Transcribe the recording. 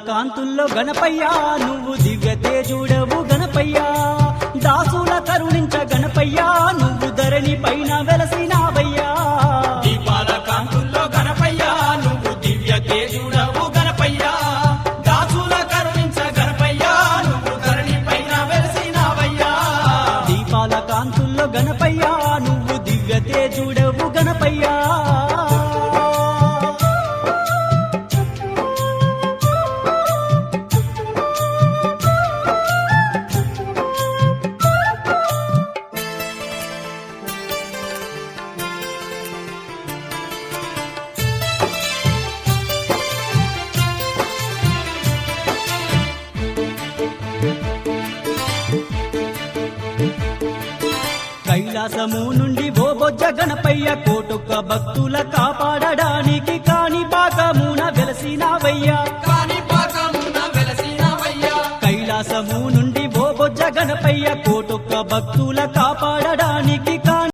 కాంతుల్లో గణపయ్యా నువ్వు దివ్య తేజుడవు గణపయ్యా దాసుల కరుణించ గణపయ్యా నువ్వు ధరణి పైన వెలసినావయ్యా దీపాల కాంతుల్లో గణపయ్యా నువ్వు దివ్య తేజుడవు గణపయ్యా దాసుల కరుణించ గణపయ్యా నువ్వు ధరణి పైన వెలసినావయ్యా దీపాల కాంతుల్లో గణపయ్యా నువ్వు దివ్య తేజుడవు గణపయ్యా కైలాసము నుండి ఓ బొజ్జ గణపయ్య కోటొక్క భక్తుల కాపాడడానికి కాని పాకమున వెలసినావయ్యా కాణిపాకమున వెలసినావయ్యా కైలాసము నుండి ఓ బొజ్జ గణపయ్య కోటొక్క భక్తుల కాపాడడానికి